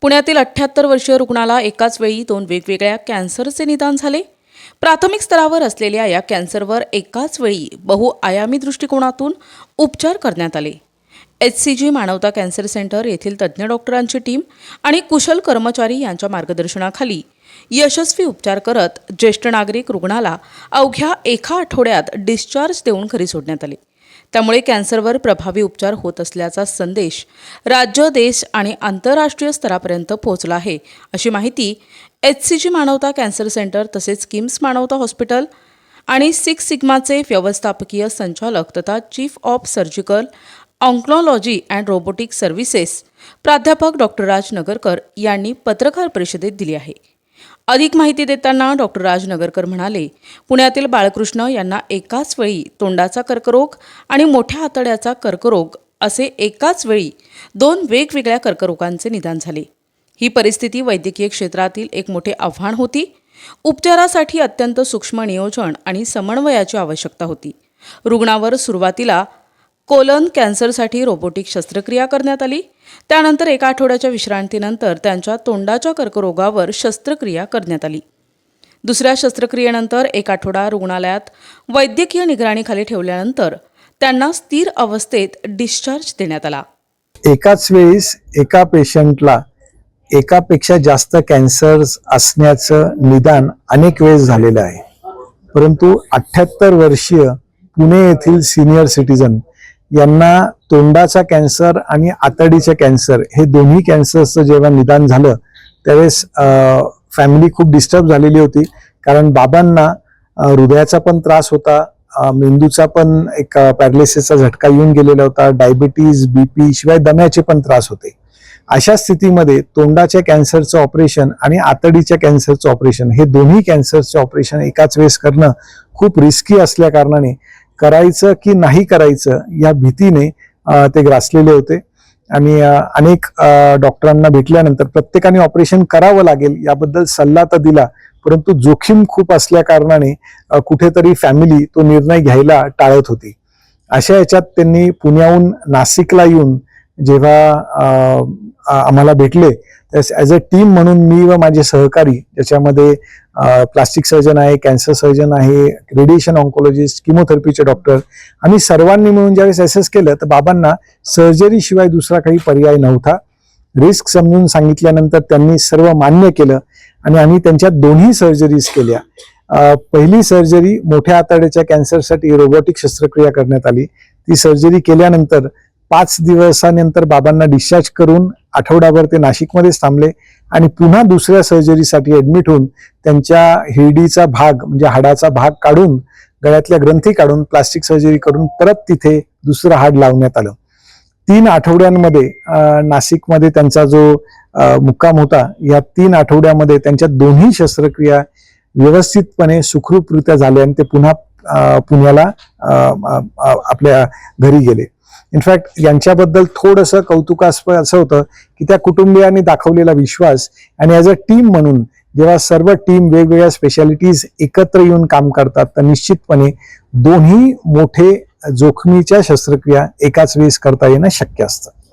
पुण्यातील 78 वर्षीय रुग्णाला एकाच वेळी 2 वेगवेगळ्या कॅन्सरचे निदान झाले। प्राथमिक स्तरावर असलेल्या या कॅन्सरवर एकाच वेळी बहुआयामी दृष्टिकोनातून उपचार करण्यात आले। HCG मानवता कॅन्सर सेंटर येथील तज्ज्ञ डॉक्टरांची टीम आणि कुशल कर्मचारी यांच्या मार्गदर्शनाखाली यशस्वी उपचार करत ज्येष्ठ नागरिक रुग्णाला अवघ्या एका आठवड्यात डिस्चार्ज देऊन घरी सोडण्यात आले। त्यामुळे कॅन्सरवर प्रभावी उपचार होत असल्याचा संदेश राज्य, देश आणि आंतरराष्ट्रीय स्तरापर्यंत पोहोचला आहे, अशी माहिती HCG मानवता कॅन्सर सेंटर तसेच किम्स मानवता हॉस्पिटल आणि सिक्स सिग्माचे व्यवस्थापकीय संचालक तथा chief of surgical oncology and robotic services प्राध्यापक डॉक्टर राज नगरकर यांनी पत्रकार परिषदेत दिली आहे। अधिक माहिती देताना डॉक्टर राज नगरकर म्हणाले, पुण्यातील बाळकृष्ण यांना एकाच वेळी तोंडाचा कर्करोग आणि मोठ्या आतड्याचा कर्करोग असे एकाच वेळी 2 वेगवेगळ्या कर्करोगांचे निदान झाले। ही परिस्थिती वैद्यकीय क्षेत्रातील एक मोठे आव्हान होती। उपचारासाठी अत्यंत सूक्ष्म नियोजन आणि समन्वयाची आवश्यकता होती। रुग्णावर सुरुवातीला कोलन कॅन्सरसाठी रोबोटिक शस्त्रक्रिया करण्यात आली। त्यानंतर एका आठवड्याच्या विश्रांतीनंतर त्यांच्या तोंडाच्या कर्करोगावर शस्त्रक्रिया करण्यात आली। दुसऱ्या शस्त्रक्रियेनंतर एक आठवडा रुग्णालयात वैद्यकीय निगराणीखाली ठेवल्यानंतर त्यांना स्थिर अवस्थेत डिस्चार्ज देण्यात आला। एकाच वेळेस एका पेशंटला एकापेक्षा जास्त कॅन्सर्स असण्याचं निदान अनेक वेळेस झालेलं आहे, परंतु 78 वर्षीय पुणे येथील सिनियर सिटीजन यांना तोंडाचा कॅन्सर आणि आतडीचे कॅन्सर हे दोन्ही कॅन्सरचं जेव्हा निदान झालं त्यावेळेस फॅमिली खूप डिस्टर्ब झालेली होती, कारण बाबांना हृदयाचा पण त्रास होता, मेंदूचा पण एक पॅरालिसिसचा झटका येऊन गेलेला होता, डायबिटीज, BP शिवाय दम्याचे पण त्रास होते। अशा स्थितीमध्ये तोंडाच्या कॅन्सरचं ऑपरेशन आणि आतडीच्या कॅन्सरचं ऑपरेशन हे दोन्ही कॅन्सरचे ऑपरेशन एकाच वेळेस करणं खूप रिस्की असल्या कारणाने करायचं की नाही करायचं या भीतीने ते ग्रासलेले होते आणि अनेक डॉक्टरांना भेटल्यानंतर प्रत्येकाने ऑपरेशन करावं लागेल याबद्दल सल्ला तर दिला, परंतु जोखीम खूप असल्या कारणाने कुठेतरी फॅमिली तो निर्णय घ्यायला टाळत होती। अशा याच्यात त्यांनी पुण्याहून नाशिकला येऊन जेव्हा आम्हाला भेटले त्यास ॲज अ टीम म्हणून मी व माझे सहकारी, ज्याच्यामध्ये प्लास्टिक सर्जन आहे, कॅन्सर सर्जन आहे, रेडिएशन ऑन्कोलॉजिस्ट, किमोथेरपीचे डॉक्टर, आम्ही सर्वांनी मिळून ज्यावेळेस असेस केलं तर बाबांना सर्जरी शिवाय दुसरा काही पर्याय नव्हता। रिस्क समजून सांगितल्यानंतर त्यांनी सर्व मान्य केलं आणि आम्ही त्यांच्या दोन्ही सर्जरीज केल्या। पहिली सर्जरी मोठ्या आतड्याच्या कॅन्सरसाठी रोबोटिक शस्त्रक्रिया करण्यात आली। ती सर्जरी केल्यानंतर 5 दिवसानंतर बाबांना डिस्चार्ज करून आठवडाभर ते नाशिकमध्येच थांबले आणि पुन्हा दुसऱ्या सर्जरीसाठी ऍडमिट होऊन त्यांच्या हिरडीचा भाग म्हणजे हाडाचा भाग काढून, गळ्यातल्या ग्रंथी काढून प्लास्टिक सर्जरी करून परत तिथे दुसरं हाड लावण्यात आलं। 3 आठवड्यांमध्ये नाशिकमध्ये त्यांचा जो मुक्काम होता, या 3 आठवड्यामध्ये त्यांच्या दोन्ही शस्त्रक्रिया व्यवस्थितपणे सुखरूपरित्या झाल्या आणि ते पुन्हा पुण्याला आपल्या घरी गेले। इनफॅक्ट यांच्याबद्दल थोडंसं कौतुकास्पद असं होतं की त्या कुटुंबियांनी दाखवलेला विश्वास आणि ॲज अ टीम म्हणून जेव्हा सर्व टीम वेगवेगळ्या स्पेशालिटीज एकत्र येऊन काम करतात तर निश्चितपणे दोन्ही मोठे जोखमीच्या शस्त्रक्रिया एकाच वेळेस करता येणं शक्य असतं।